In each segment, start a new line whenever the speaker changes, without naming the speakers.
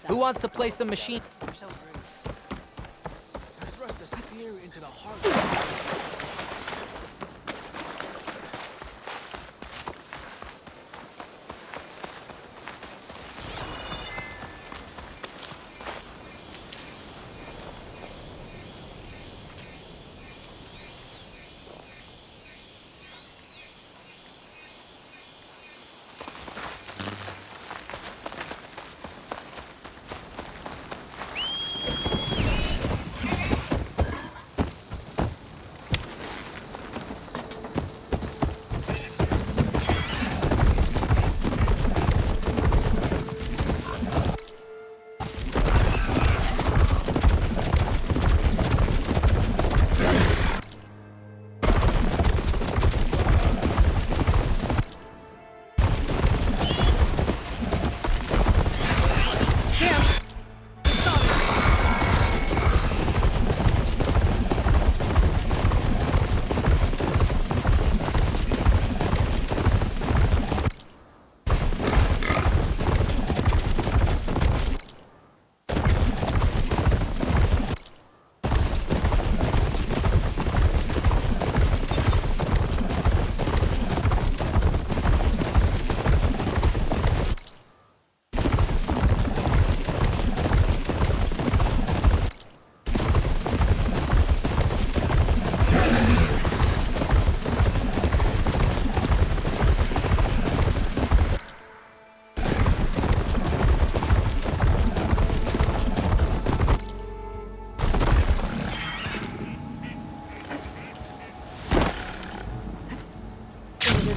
Who wants to play some machine?
Thrust a spear into the heart.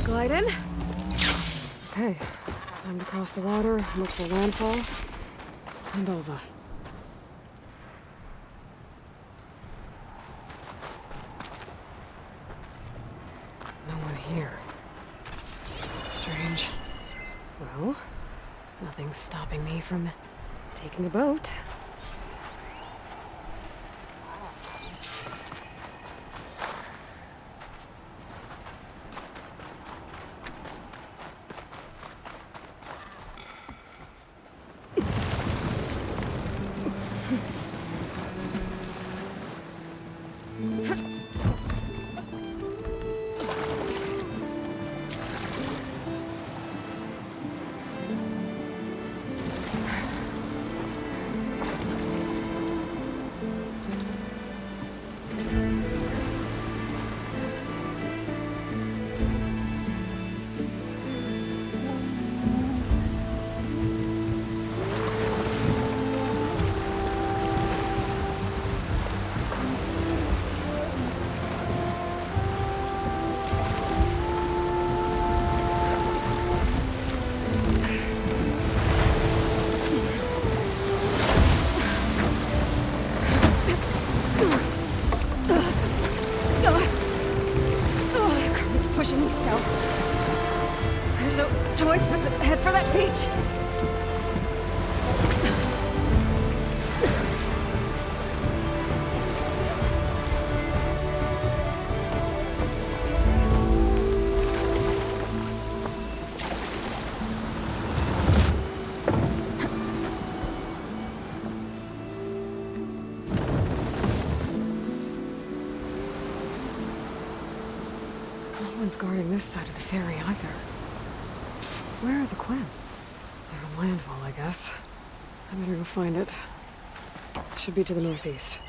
Glide in. Okay, time to cross the water, look for landfall, and Alva. No one here. That's strange. Well, nothing's stopping me from taking a boat. Pushing me south. There's no choice but to head for that beach. No one's guarding this side of the ferry either. Where are the Quen? They're on landfall, I guess. I better go find it. Should be to the northeast.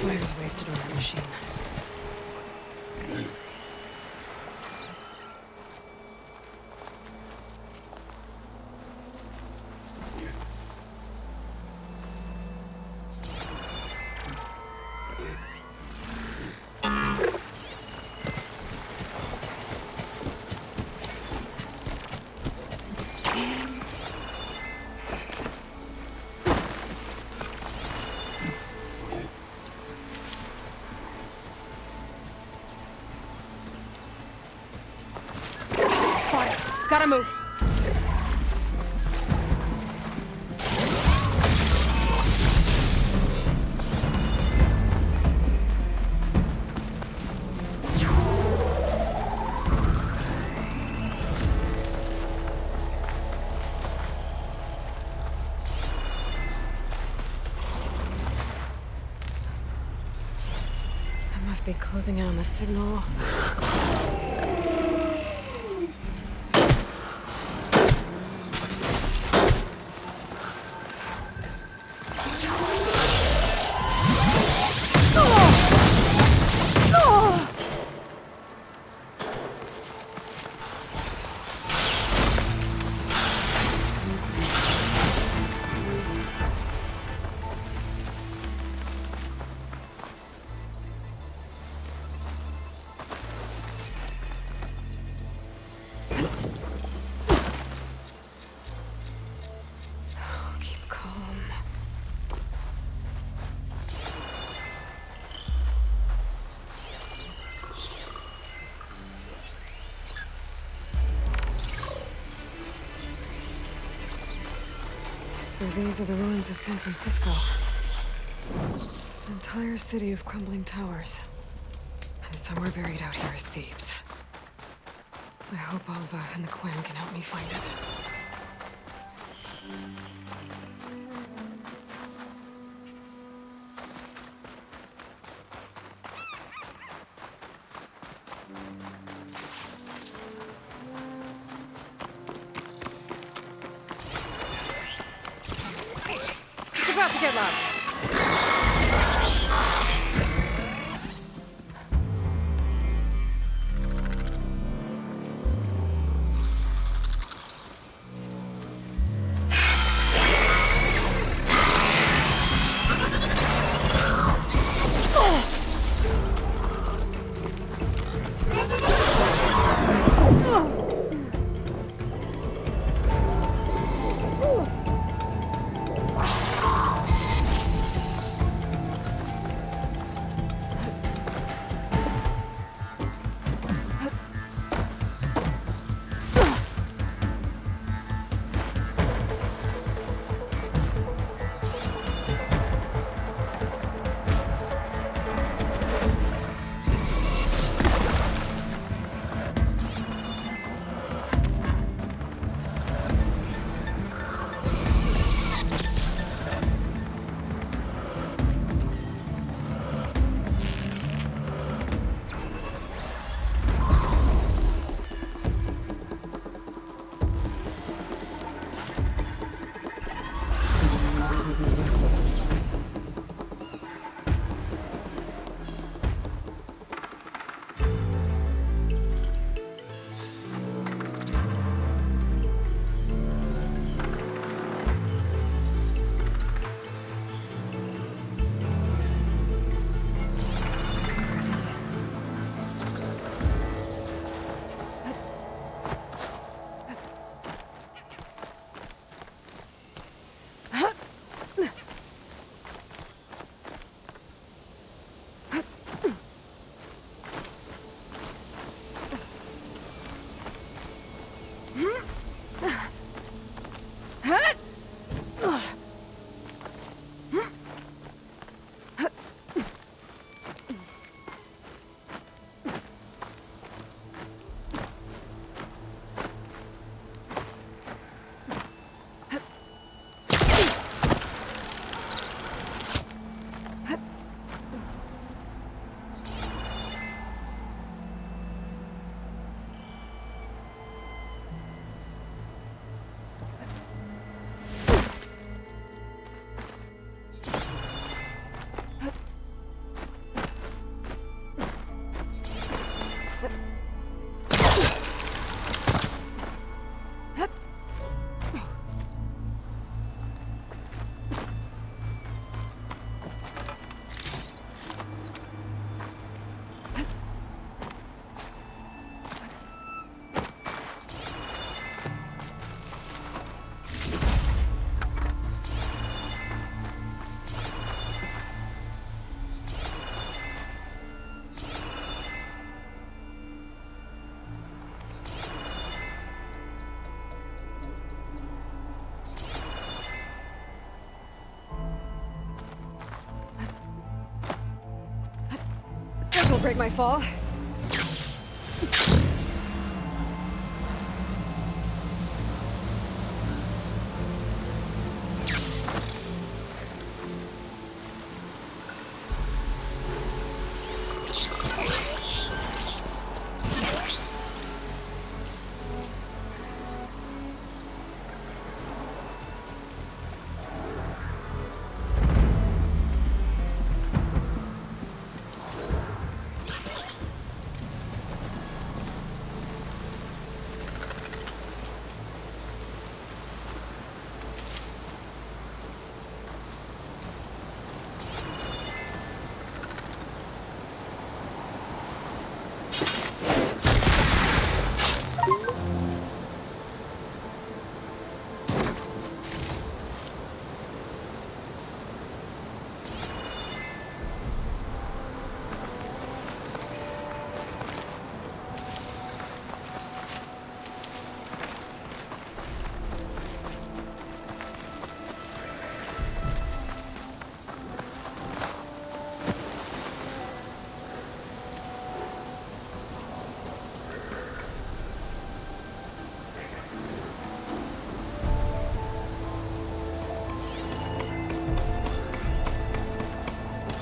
fire's wasted on that machine. Spot it. Gotta move. I must be closing in on the signal. Keep calm. So these are the ruins of San Francisco. An entire city of crumbling towers. And somewhere buried out here is Thebes. I hope Alva and the Quen can help me find it. It's about to get loud. break my fall?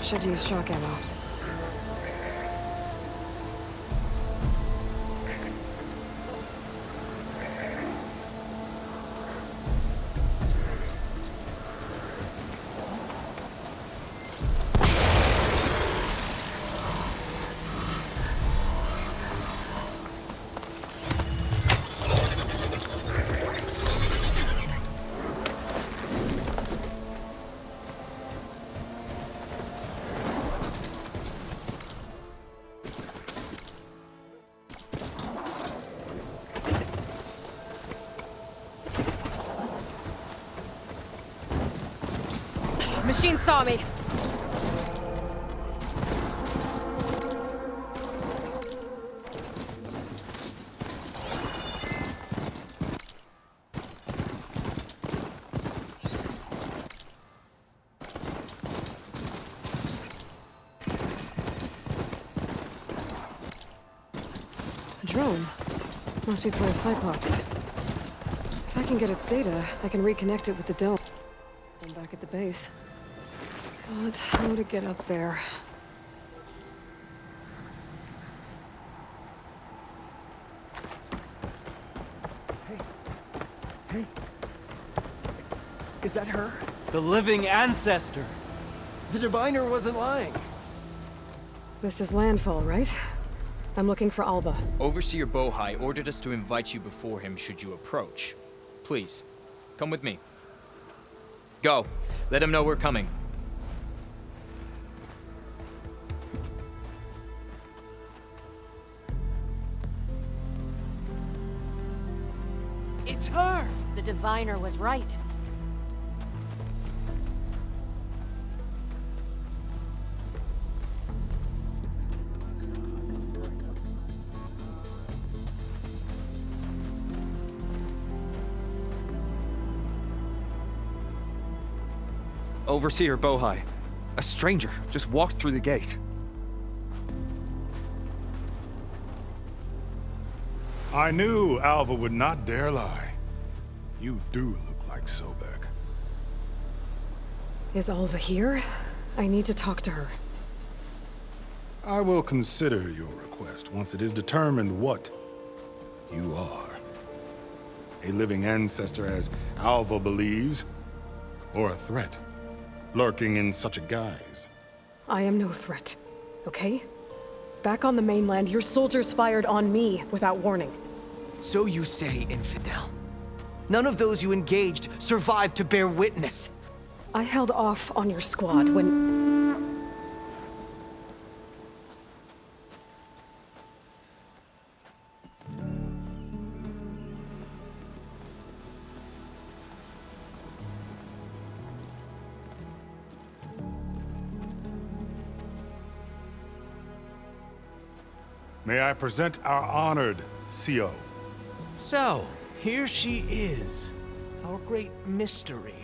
Should use shock ammo. Machine saw me. A drone. Must be part of Cyclops. If I can get its data, I can reconnect it with the dome. I'm back at the base. But how to get up there?
Hey. Is that her?
The living ancestor.
The diviner wasn't lying.
This is Landfall, right? I'm looking for Alba.
Overseer Bohai ordered us to invite you before him should you approach. Please, come with me. Go. Let him know we're coming.
It's her!
The diviner was right.
Overseer Bohai. A stranger just walked through the gate.
I knew Alva would not dare lie. You do look like Sobek.
Is Alva here? I need to talk to her.
I will consider your request once it is determined what you are. A living ancestor, as Alva believes, or a threat, lurking in such a guise.
I am no threat, okay? Back on the mainland, your soldiers fired on me without warning.
So you say, infidel. None of those you engaged survived to bear witness.
I held off on your squad when...
May I present our honored CO.
So, here she is. Our great mystery.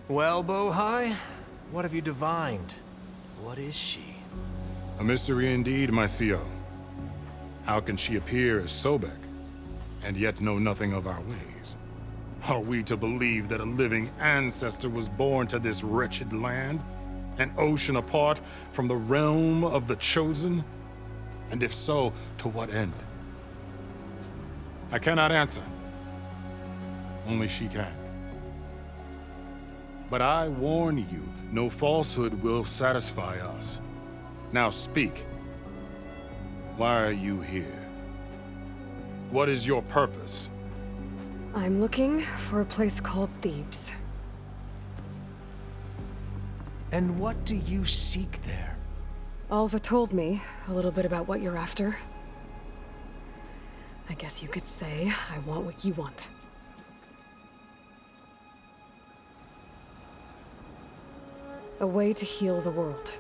Well, Bohai, what have you divined? What is she?
A mystery indeed, my CO. How can she appear as Sobek, and yet know nothing of our ways? Are we to believe that a living ancestor was born to this wretched land? An ocean apart from the realm of the Chosen? And if so, to what end? I cannot answer. Only she can. But I warn you, no falsehood will satisfy us. Now speak. Why are you here? What is your purpose?
I'm looking for a place called Thebes.
And what do you seek there?
Alva told me a little bit about what you're after. I guess you could say I want what you want. A way to heal the world.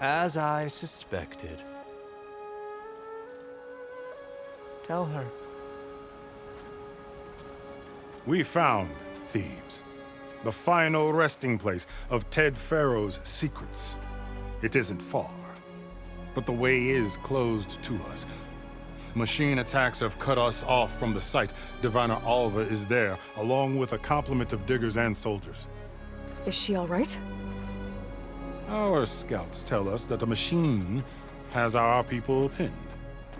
As I suspected. Tell her.
We found Thebes, the final resting place of Ted Pharaoh's secrets. It isn't far, but the way is closed to us. Machine attacks have cut us off from the site. Diviner Alva is there, along with a complement of diggers and soldiers.
Is she all right?
Our scouts tell us that a machine has our people pinned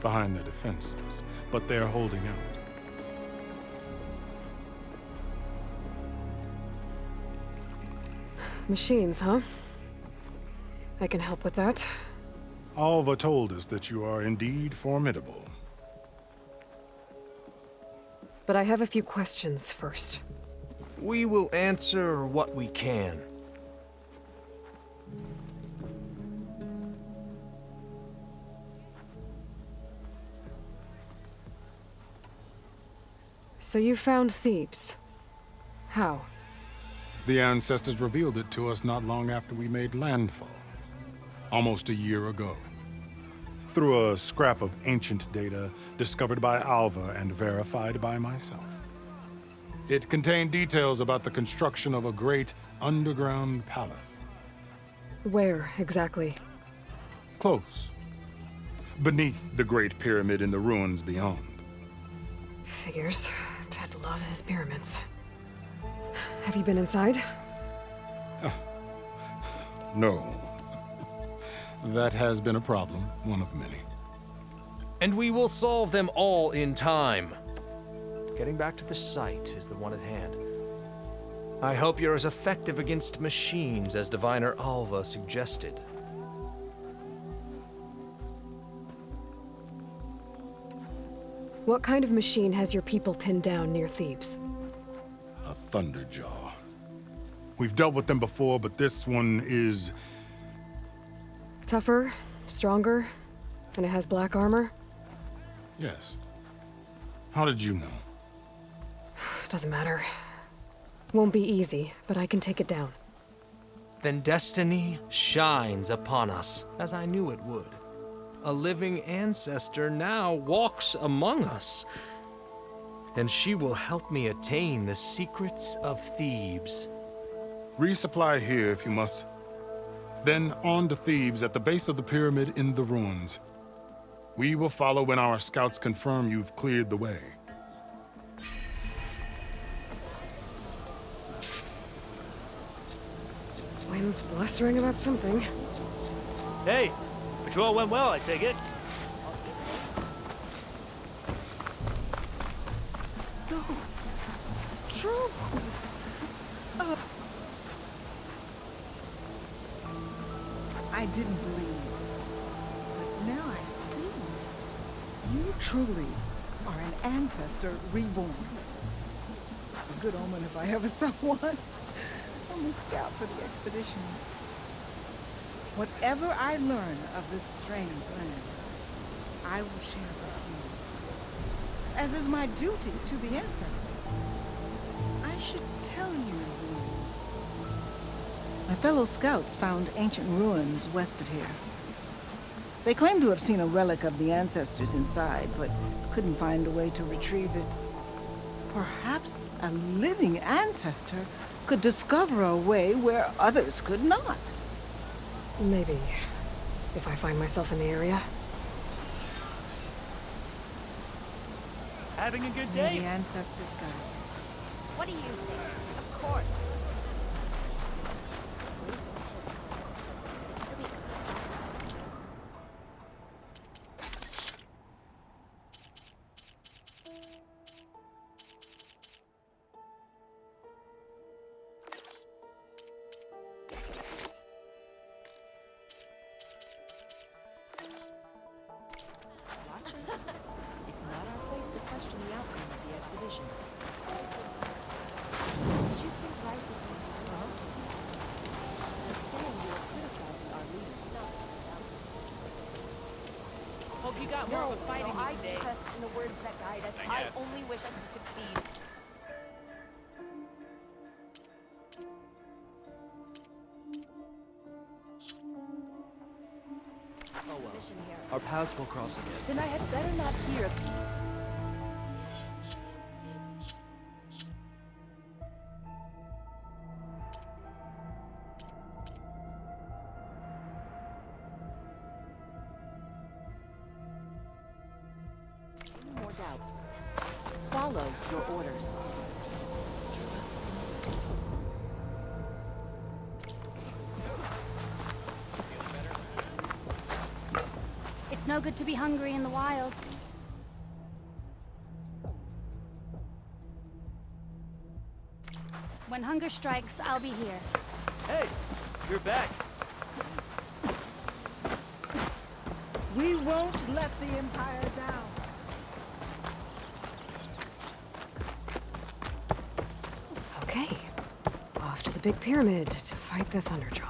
behind their defenses, but they're holding out.
Machines, huh? I can help with that.
Alva told us that you are indeed formidable.
But I have a few questions first.
We will answer what we can.
So you found Thebes. How?
The ancestors revealed it to us not long after we made landfall. Almost a year ago. Through a scrap of ancient data discovered by Alva and verified by myself. It contained details about the construction of a great underground palace.
Where, exactly?
Close. Beneath the Great Pyramid in the ruins beyond.
Figures. Ted loved his pyramids. Have you been inside?
No. That has been a problem, one of many.
And we will solve them all in time. Getting back to the site is the one at hand. I hope you're as effective against machines as Diviner Alva suggested.
What kind of machine has your people pinned down near Thebes?
A Thunderjaw. We've dealt with them before, but this one is...
Tougher, stronger, and it has black armor?
Yes. How did you know?
Doesn't matter. Won't be easy, but I can take it down.
Then destiny shines upon us, as I knew it would. A living ancestor now walks among us, and she will help me attain the secrets of Thebes.
Resupply here if you must. Then on to Thebes at the base of the pyramid in the ruins. We will follow when our scouts confirm you've cleared the way.
Wind's blustering about something.
Hey, patrol went well, I take it.
No, it's true.
I didn't believe, but now I see. You truly are an ancestor reborn. A good omen if I ever saw one. I'm a scout for the expedition. Whatever I learn of this strange land, I will share with you, as is my duty to the ancestors. I should tell you. My fellow scouts found ancient ruins west of here. They claim to have seen a relic of the ancestors inside, but couldn't find a way to retrieve it. Perhaps a living ancestor could discover a way where others could not.
Maybe. if I find myself in the area.
Having a good
May
day?
the ancestors guide.
What do you think? Of course.
It's not our place to question the outcome of the expedition. Did you think life would be so hard? You're saying you were criticizing our leaders.
Hope you got more of a fighting
I
today.
trust in the words that guide us.
I
I
guess.
only wish us to succeed.
Oh well.
Mission here.
Our paths will cross again.
Then I had better not hear. Any more doubts? Follow your orders. Trust me.
It's no good to be hungry in the wild. When hunger strikes, I'll be here.
Hey, you're back.
We won't let the Empire down.
Okay. Off to the big pyramid to fight the Thunderjaw.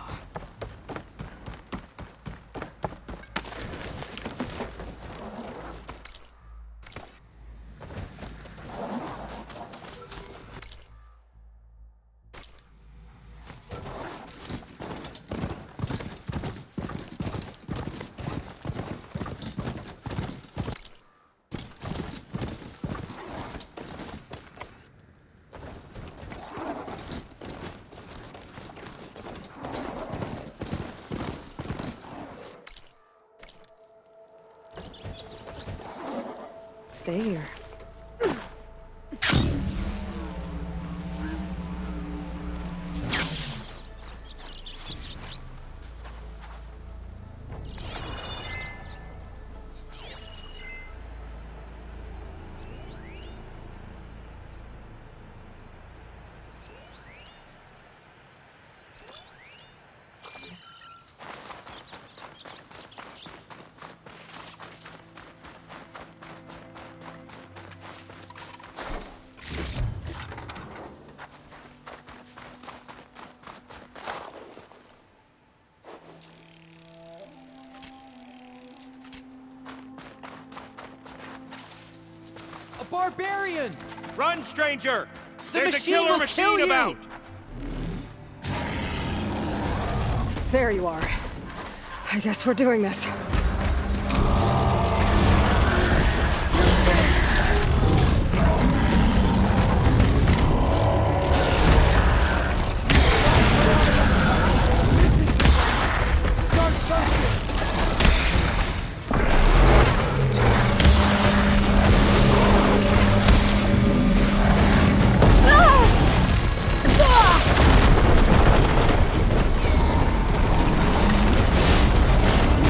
Stay here.
A barbarian!
Run, stranger!
The
There's a
machine
killer
will
machine
kill you!
about!
There you are. I guess we're doing this.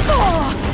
Oh!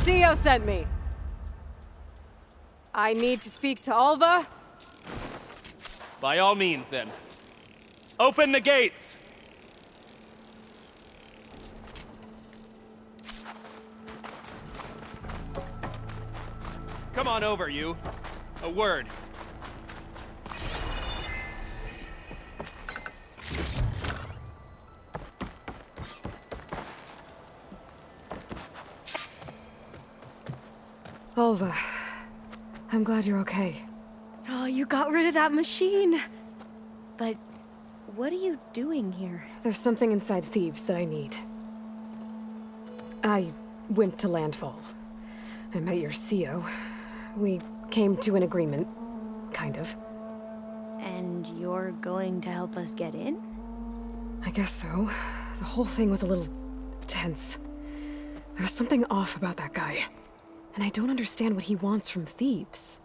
CEO sent me. I need to speak to Alva.
By all means, then. Open the gates! Come on over, you. A word.
Alva, I'm glad you're okay.
Oh, you got rid of that machine. But what are you doing here?
There's something inside Thebes that I need. I went to Landfall. I met your CEO. We came to an agreement, kind of.
And you're going to help us get in?
I guess so. The whole thing was a little tense. There was something off about that guy. And I don't understand what he wants from Thebes.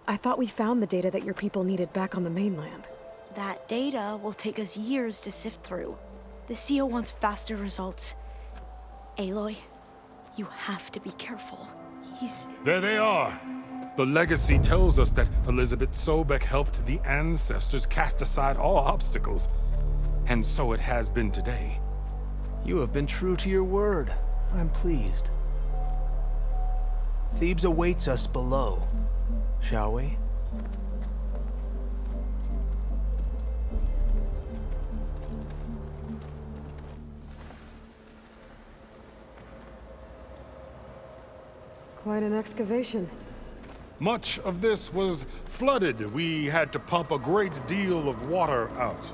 I thought we found the data that your people needed back on the mainland.
That data will take us years to sift through. The CEO wants faster results. Aloy, you have to be careful.
There they are. The legacy tells us that Elizabeth Sobek helped the ancestors cast aside all obstacles. And so it has been today.
You have been true to your word. I'm pleased. Thebes awaits us below, shall we?
Quite an excavation.
Much of this was flooded. We had to pump a great deal of water out.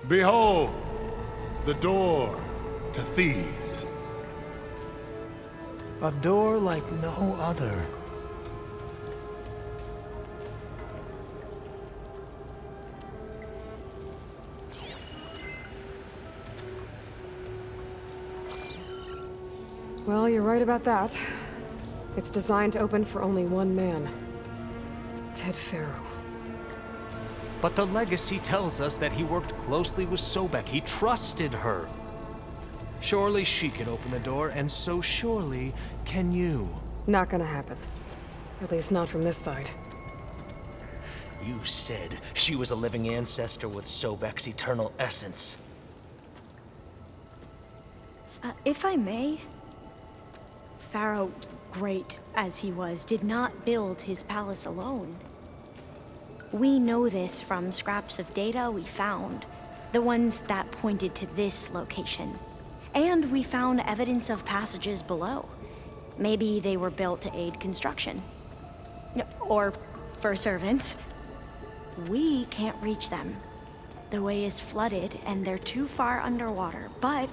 Behold, the door to Thebes.
A door like no other.
Well, you're right about that. It's designed to open for only one man. Ted Faro.
But the legacy tells us that he worked closely with Sobek. He trusted her. Surely she can open the door, and so surely can you.
Not gonna happen. At least not from this side.
You said she was a living ancestor with Sobek's eternal essence.
If I may, Pharaoh, great as he was, did not build his palace alone. We know this from scraps of data we found, the ones that pointed to this location. And we found evidence of passages below. Maybe they were built to aid construction. Or for servants. We can't reach them. The way is flooded and they're too far underwater, but...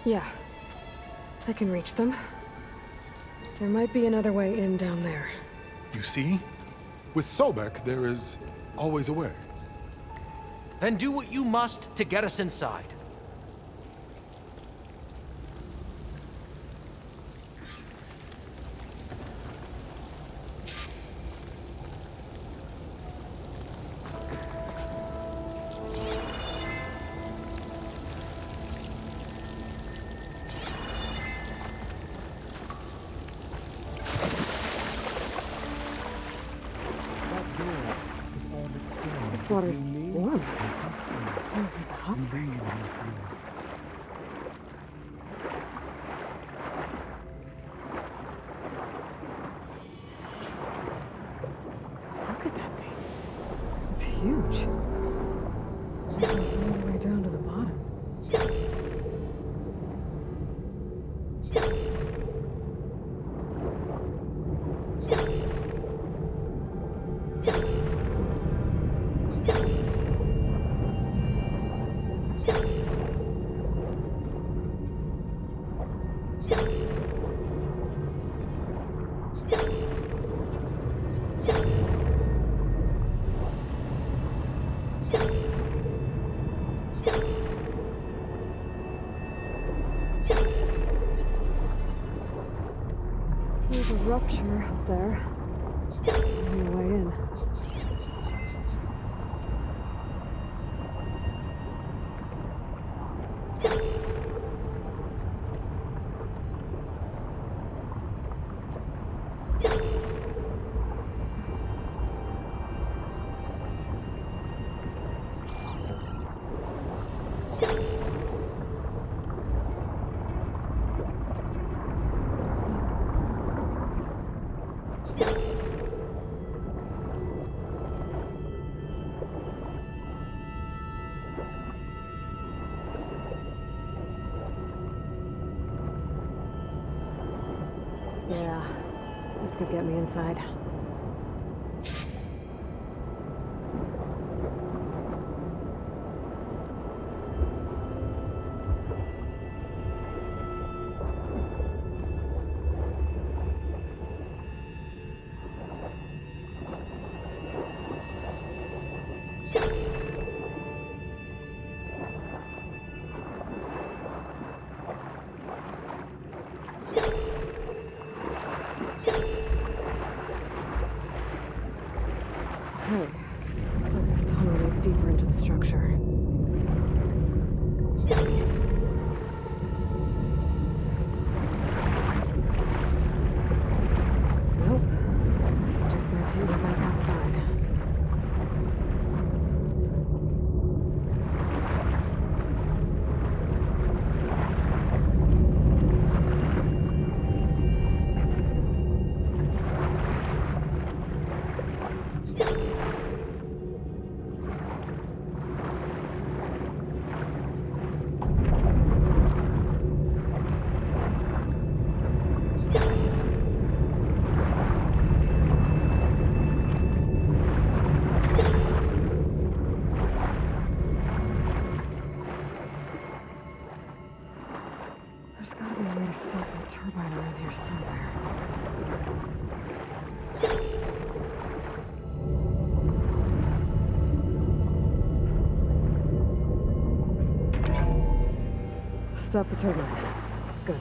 Yeah. I can reach them. There might be another way in down there.
You see? With Sobek, there is always a way.
Then do what you must to get us inside.
This water's warm. Seems like a hot spring. Look at that thing. It's huge. It goes all the way down to the bottom. a rupture up there. On your way in. Yeah, this could get me inside. Hey, looks like this tunnel leads deeper into the structure. Nope. This is just gonna take me back outside. There's gotta be a way to stop that turbine around here somewhere. Stop the turbine. Good.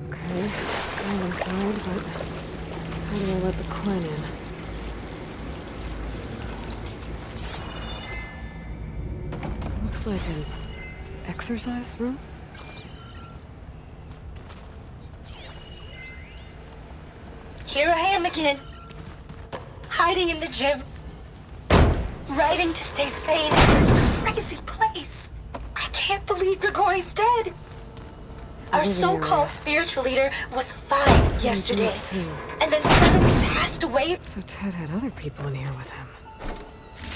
Okay, I'm inside, but how do I let the Quen in? Looks like an exercise room?
Here I am again, hiding in the gym, writing to stay sane in this crazy place. I can't believe Grigori's dead. Our so-called spiritual leader was fine yesterday, and then suddenly passed away.
So Ted had other people in here with him,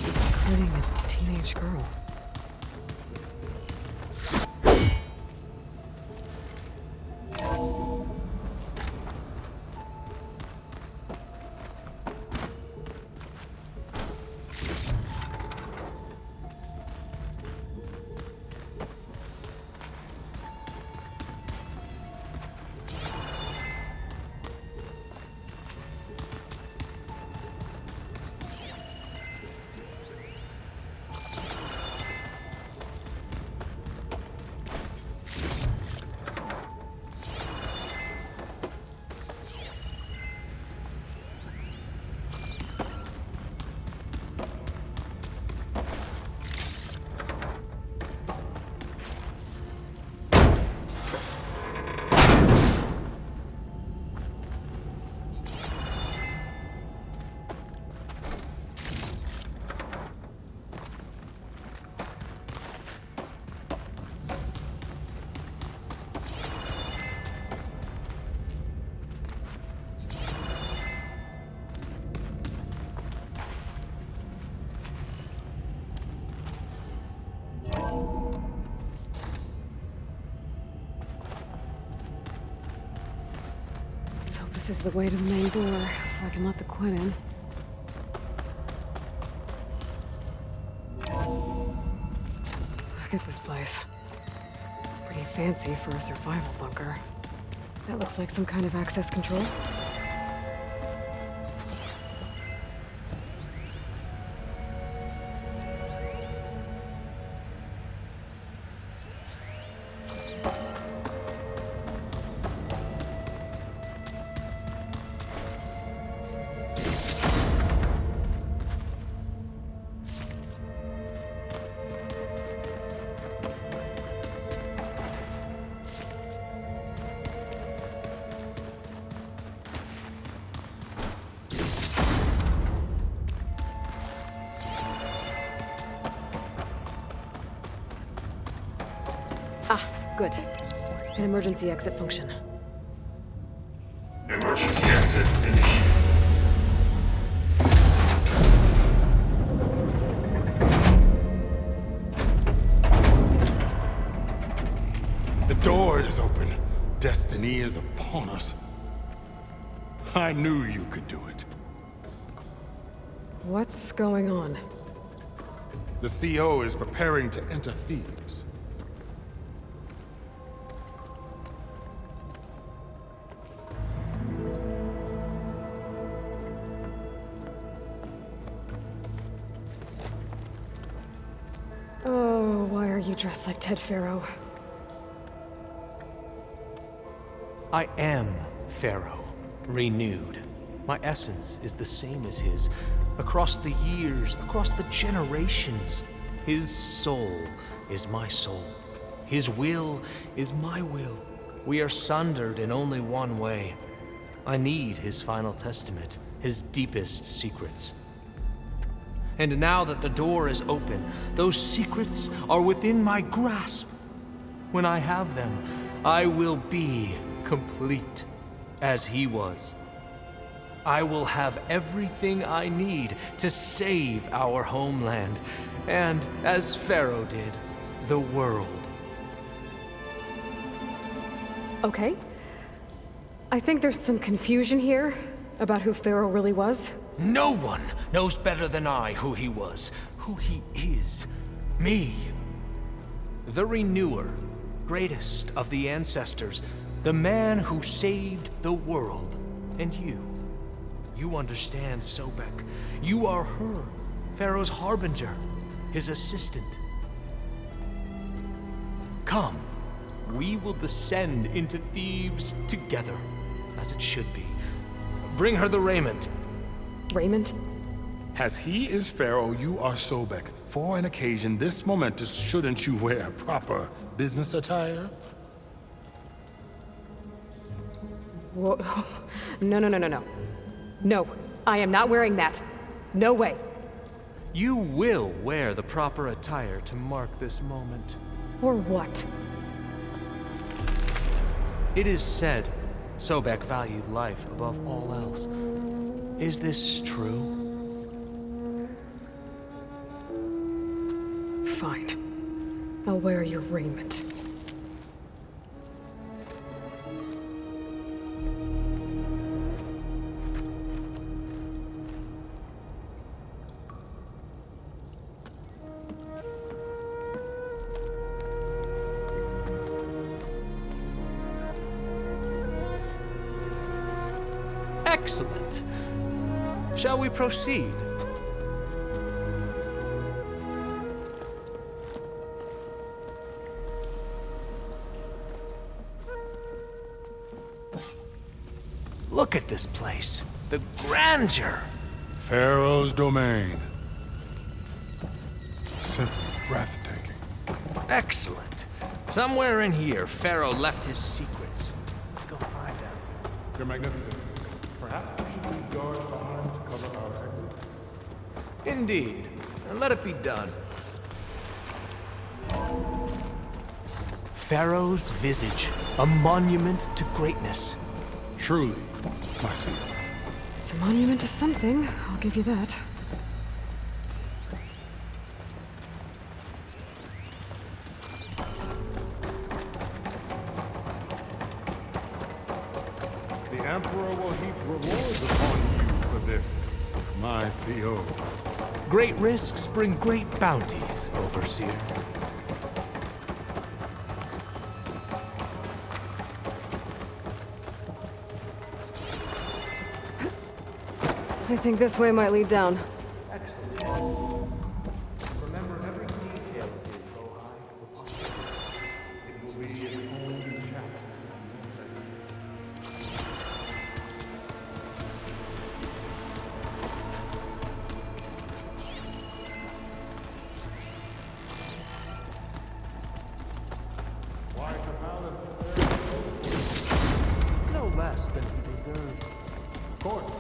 including a teenage girl. This is the way to the main door, so I can let the Quen in. Look at this place. It's pretty fancy for a survival bunker. That looks like some kind of access control. Good. An emergency exit function.
Emergency exit initiated.
The door is open. Destiny is upon us. I knew you could do it.
What's going on?
The CO is preparing to enter Thebes.
Oh, why are you dressed like Ted Pharaoh?
I am Pharaoh, renewed. My essence is the same as his. Across the years, across the generations, his soul is my soul. His will is my will. We are sundered in only one way. I need his final testament, his deepest secrets. And now that the door is open, those secrets are within my grasp. When I have them, I will be complete, as he was. I will have everything I need to save our homeland, and, as Pharaoh did, the world.
Okay. I think there's some confusion here about who Pharaoh really was.
No one knows better than I who he was, who he is. Me. The Renewer, greatest of the ancestors, the man who saved the world. And you. You understand, Sobek. You are her, Pharaoh's harbinger, his assistant. Come, we will descend into Thebes together, as it should be. Bring her the raiment.
Raiment?
As he is Pharaoh, you are Sobek. For an occasion this momentous, shouldn't you wear proper business attire?
Whoa. No. No, I am not wearing that. No way.
You will wear the proper attire to mark this moment.
Or what?
It is said Sobek valued life above all else. Is this true?
Fine. I'll wear your raiment.
Excellent. Shall we proceed? Look at this place. The grandeur.
Pharaoh's domain. Simply breathtaking.
Excellent. Somewhere in here, Pharaoh left his secrets. Let's go find them.
Your Magnificence, perhaps we should leave guards behind to cover our exit.
Indeed. And let it be done. Pharaoh's visage, a monument to greatness.
Truly, my seal.
It's a monument to something, I'll give you that.
The Emperor will heap rewards upon you for this, my CO.
Great risks bring great bounties, Overseer.
I think this way might lead down.
Remember every detail of his, Bohai. It will be its own chapter. No less than he deserved.
Of course.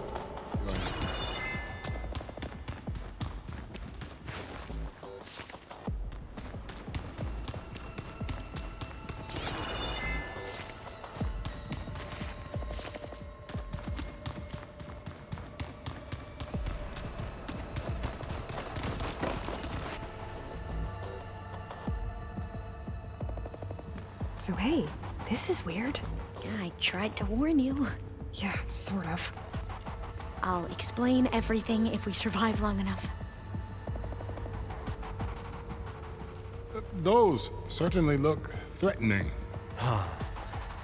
So hey, this is weird.
Yeah, I tried to warn you.
Yeah, sort of.
I'll explain everything if we survive long enough.
Those certainly look threatening.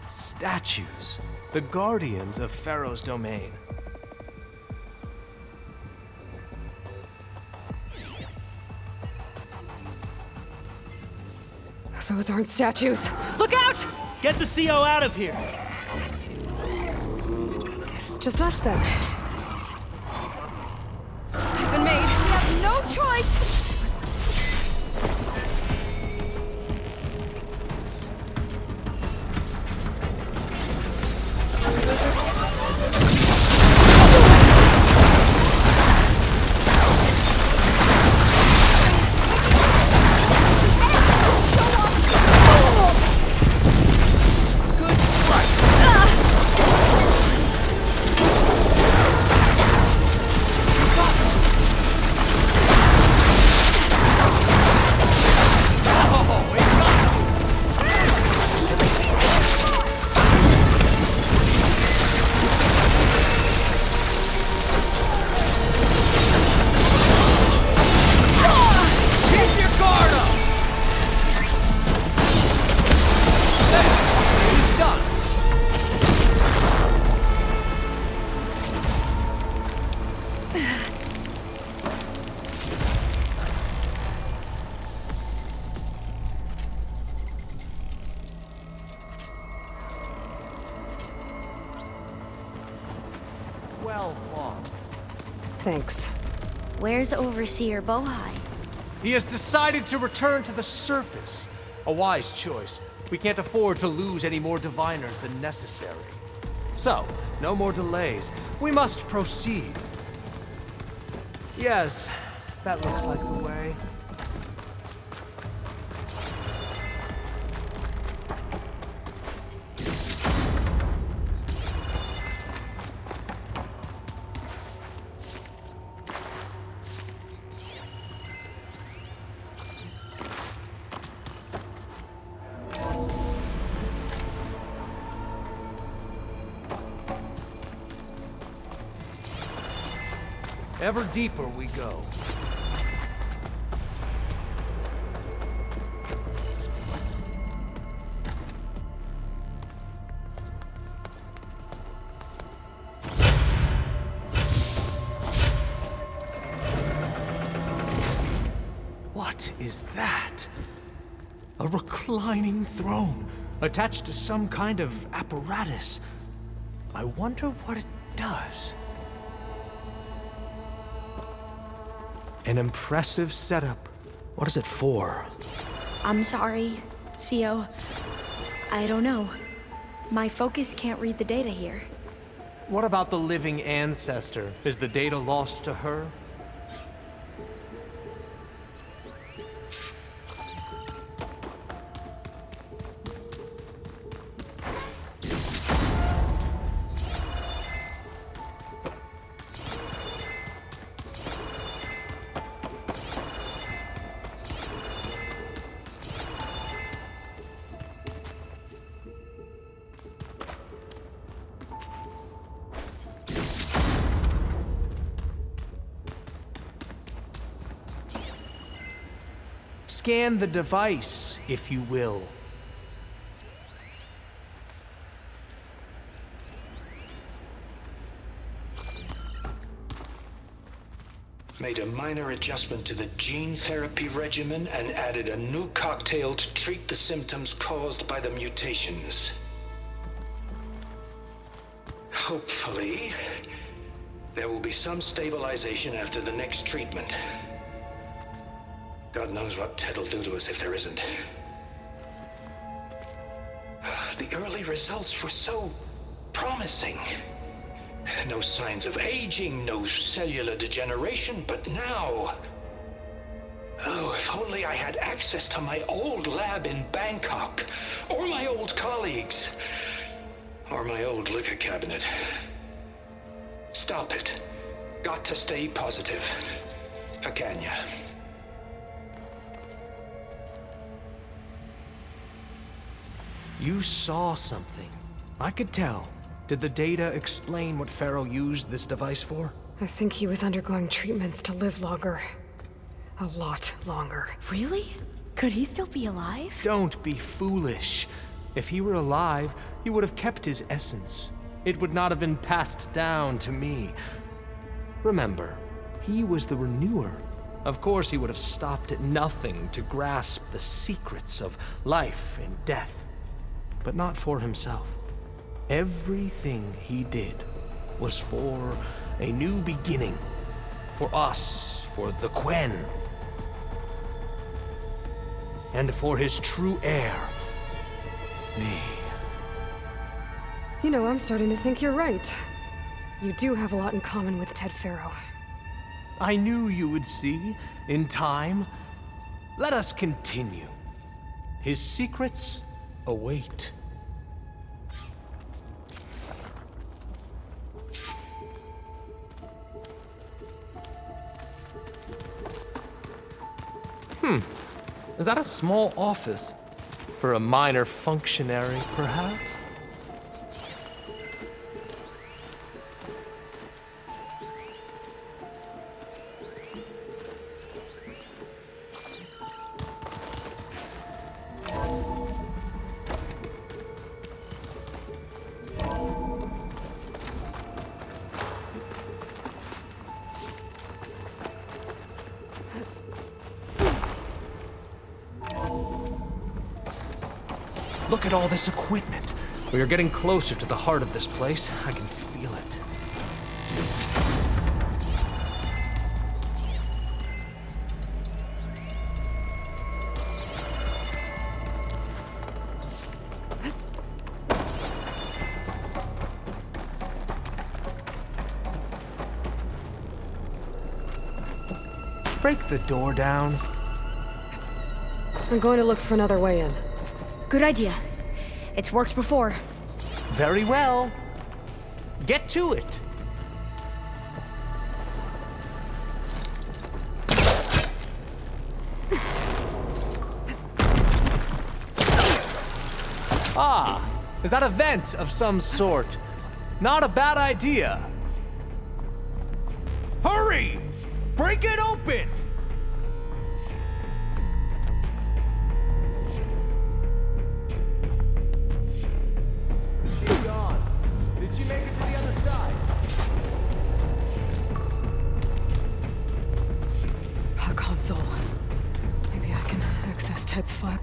Statues. The guardians of Pharaoh's domain.
Those aren't statues. Look out!
Get the CO out of here!
Guess it's just us then. I've been made. We have no choice!
Well fought.
Thanks.
Where's Overseer Bohai?
He has decided to return to the surface. A wise choice. We can't afford to lose any more diviners than necessary. So, no more delays. We must proceed. Yes, that looks like the way. Ever deeper we go. What is that? A reclining throne, attached to some kind of apparatus. I wonder what it does. An impressive setup. What is it for?
I'm sorry, CO. I don't know. My focus can't read the data here.
What about the living ancestor? Is the data lost to her? Scan the device, if you will.
Made a minor adjustment to the gene therapy regimen and added a new cocktail to treat the symptoms caused by the mutations. Hopefully, there will be some stabilization after the next treatment. God knows what Ted will do to us if there isn't. The early results were so promising. No signs of aging, no cellular degeneration, but now... Oh, if only I had access to my old lab in Bangkok, or my old colleagues, or my old liquor cabinet. Stop it. Got to stay positive. Akanya.
You saw something. I could tell. Did the data explain what Pharaoh used this device for?
I think he was undergoing treatments to live longer. A lot longer.
Really? Could he still be alive?
Don't be foolish. If he were alive, he would have kept his essence. It would not have been passed down to me. Remember, he was the renewer. Of course, he would have stopped at nothing to grasp the secrets of life and death. But not for himself. Everything he did was for a new beginning. For us, for the Quen. And for his true heir, me.
You know, I'm starting to think you're right. You do have a lot in common with Ted Pharaoh.
I knew you would see, in time. Let us continue. His secrets await. Is that a small office? For a minor functionary, perhaps? Look at all this equipment. We are getting closer to the heart of this place. I can feel it. Break the door down.
I'm going to look for another way in.
Good idea. It's worked before.
Very well. Get to it. Ah, is that a vent of some sort? Not a bad idea. Hurry! Break it open! She's gone. Did she make it to the other side?
A console. Maybe I can access Ted's file.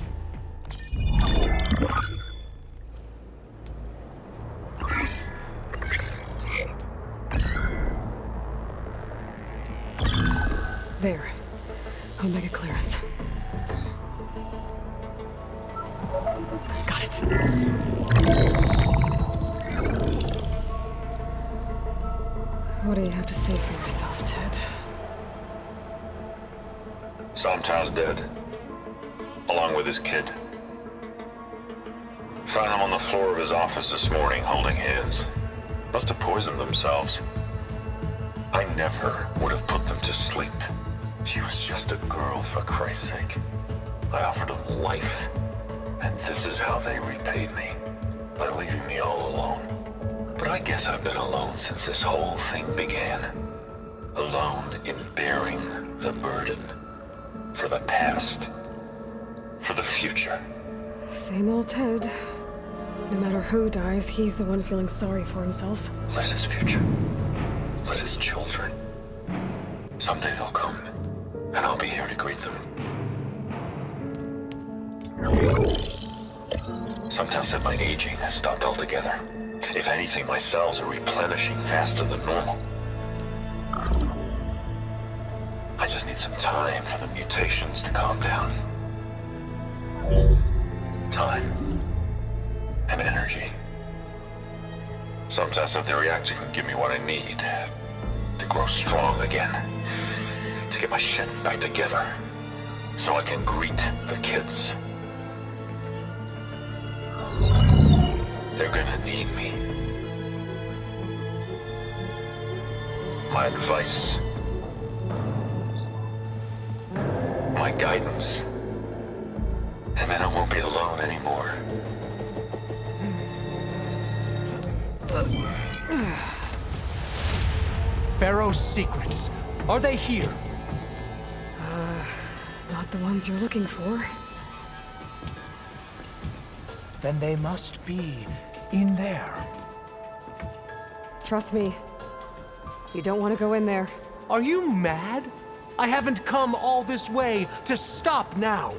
There. Omega clearance. Got it. What do you have to say for yourself, Ted?
Somtow's dead. Along with his kid. Found him on the floor of his office this morning, holding hands. Must have poisoned themselves. I never would have put them to sleep. She was just a girl, for Christ's sake. I offered them life. And this is how they repaid me. By leaving me all alone. But I guess I've been alone since this whole thing began. Alone in bearing the burden. For the past for the future.
Same old Ted. No matter who dies, he's the one feeling sorry for himself.
Liz's future. Liz's children. Someday they'll come, and I'll be here to greet them. Some tell said my aging has stopped altogether. If anything, my cells are replenishing faster than normal. I just need some time for the mutations to calm down. Time. And energy. Some test said the reactor can give me what I need to grow strong again. To get my shit back together. So I can greet the kids. They're gonna need me. My advice. My guidance. And then I won't be alone anymore.
Pharaoh's secrets. Are they here?
Not the ones you're looking for.
Then they must be in there.
Trust me. You don't want to go in there.
Are you mad? I haven't come all this way to stop now.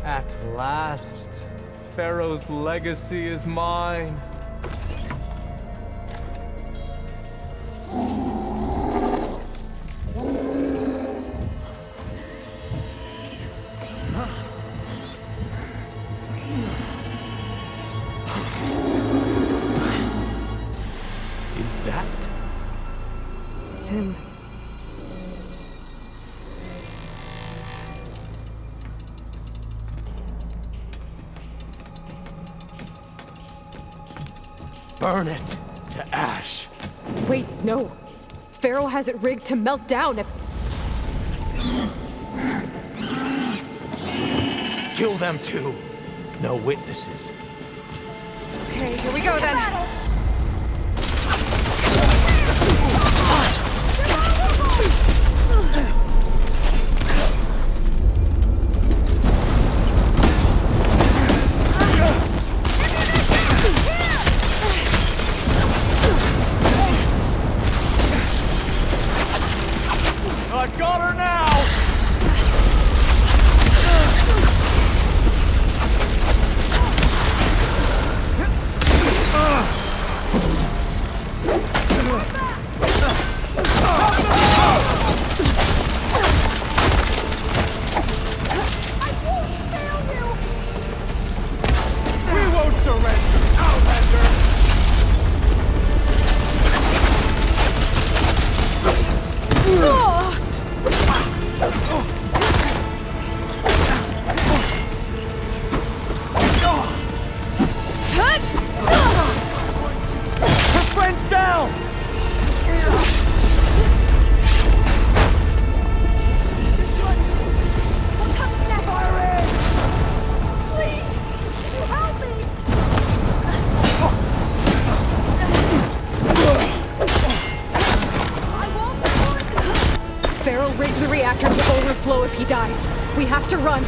At last, Pharaoh's legacy is mine. Is that?
It's him.
Burn it to ash.
Wait, no. Pharaoh has it rigged to melt down if...
Kill them too. No witnesses.
Okay, here we go then.
I got her now! We won't surrender, Outlander! Her friend's down!
We'll come snap our in! Please! Can you help me? I won't.
Pharaoh rigged the reactor to overflow if he dies. We have to run.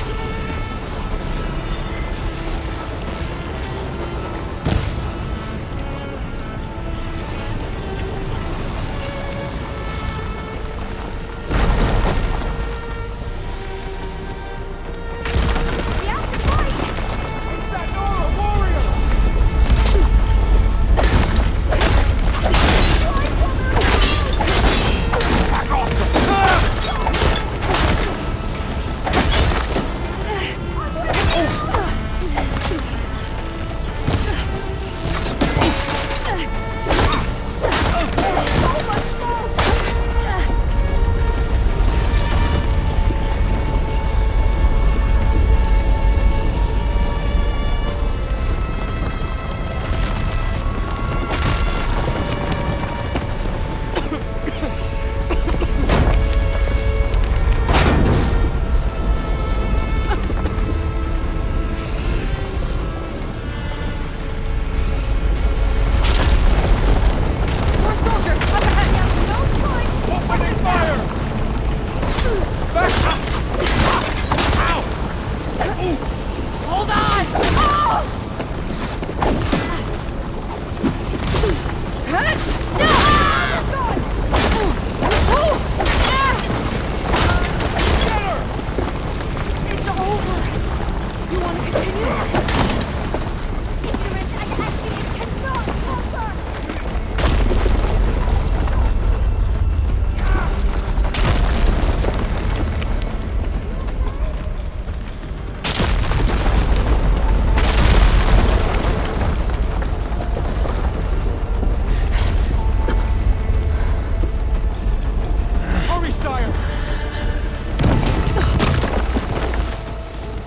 sire!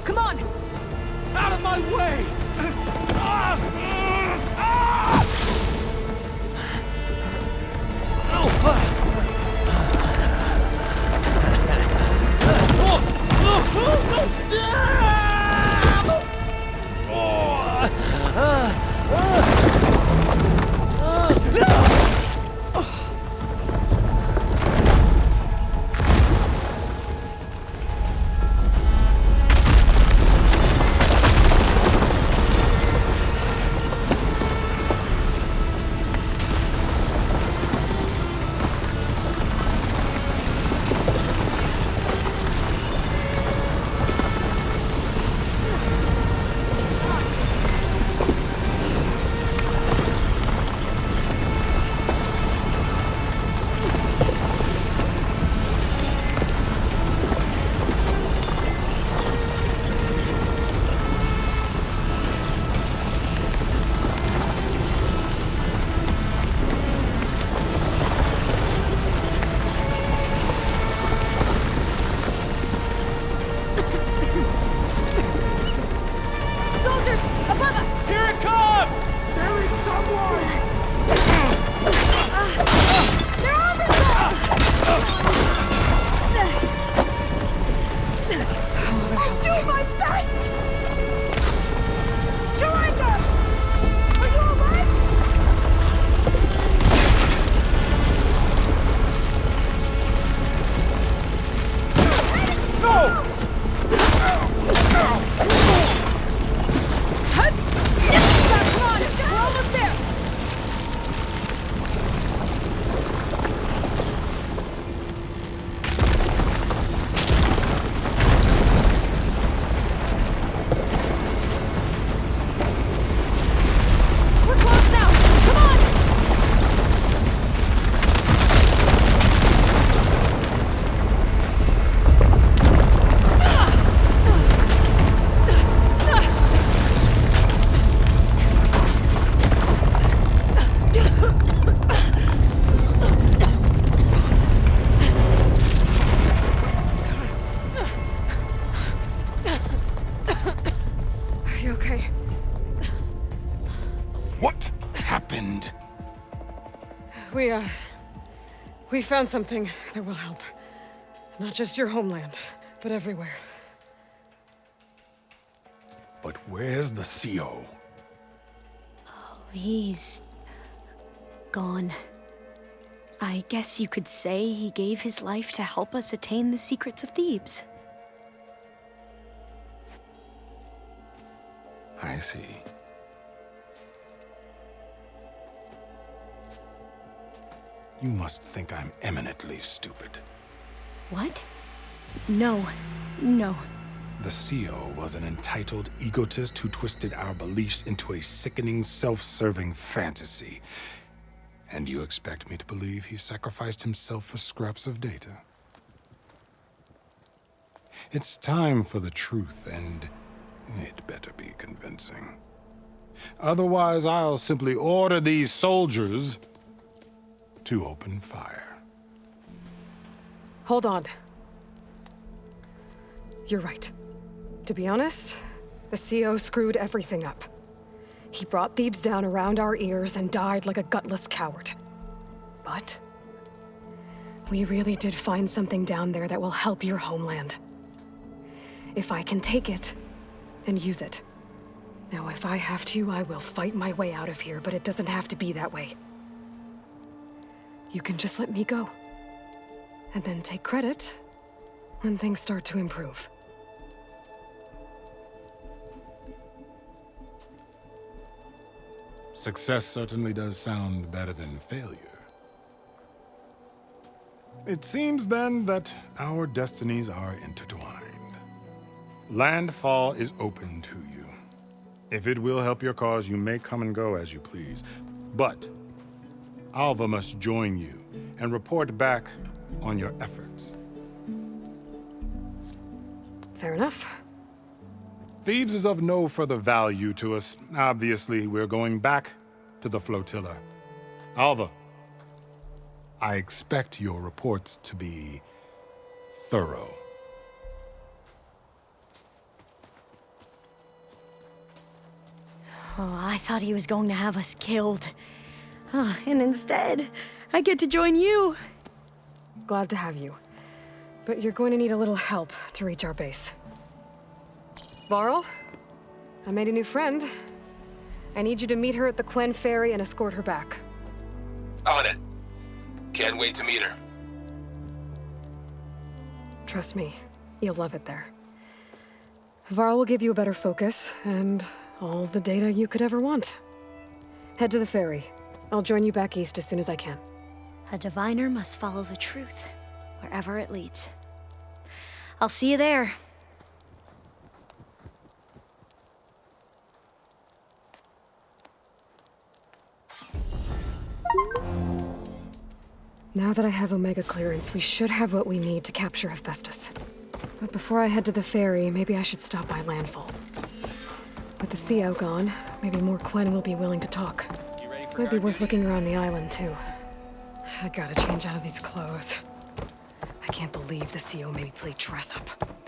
Come on!
Out of my way!
Soldiers! Above us!
Here it comes! There is someone!
There are results! I'll do my best! Surrender! Are you alright?
No!
Come on! We're almost there! We're close now! Come on!
Are you okay?
What happened?
We found something that will help. Not just your homeland, but everywhere.
But where's the CO?
He's gone. I guess you could say he gave his life to help us attain the secrets of Thebes.
I see. You must think I'm eminently stupid.
What? No. No.
The CO was an entitled egotist who twisted our beliefs into a sickening, self-serving fantasy. And you expect me to believe he sacrificed himself for scraps of data? It's time for the truth, and it better be convincing. Otherwise, I'll simply order these soldiers to open fire.
Hold on. You're right. To be honest, the CO screwed everything up. He brought Thebes down around our ears and died like a gutless coward. But we really did find something down there that will help your homeland. If I can take it and use it. Now, if I have to, I will fight my way out of here, but it doesn't have to be that way. You can just let me go. And then take credit when things start to improve.
Success certainly does sound better than failure. It seems then that our destinies are intertwined. Landfall is open to you. If it will help your cause, you may come and go as you please. But Alva must join you and report back on your efforts.
Fair enough.
Thebes is of no further value to us. Obviously, we're going back to the flotilla. Alva, I expect your reports to be thorough.
Oh, I thought he was going to have us killed. And instead, I get to join you.
Glad to have you. But you're going to need a little help to reach our base. Varl, I made a new friend. I need you to meet her at the Quen Ferry and escort her back.
On it. Can't wait to meet her.
Trust me, you'll love it there. Varl will give you a better focus, and all the data you could ever want. Head to the ferry. I'll join you back east as soon as I can.
A diviner must follow the truth, wherever it leads. I'll see you there.
Now that I have Omega clearance, we should have what we need to capture Hephaestus. But before I head to the ferry, maybe I should stop by Landfall. With the sea out gone, maybe more Quen will be willing to talk. Might be worth looking around the island, too. I gotta change out of these clothes. I can't believe the CO made me play dress up.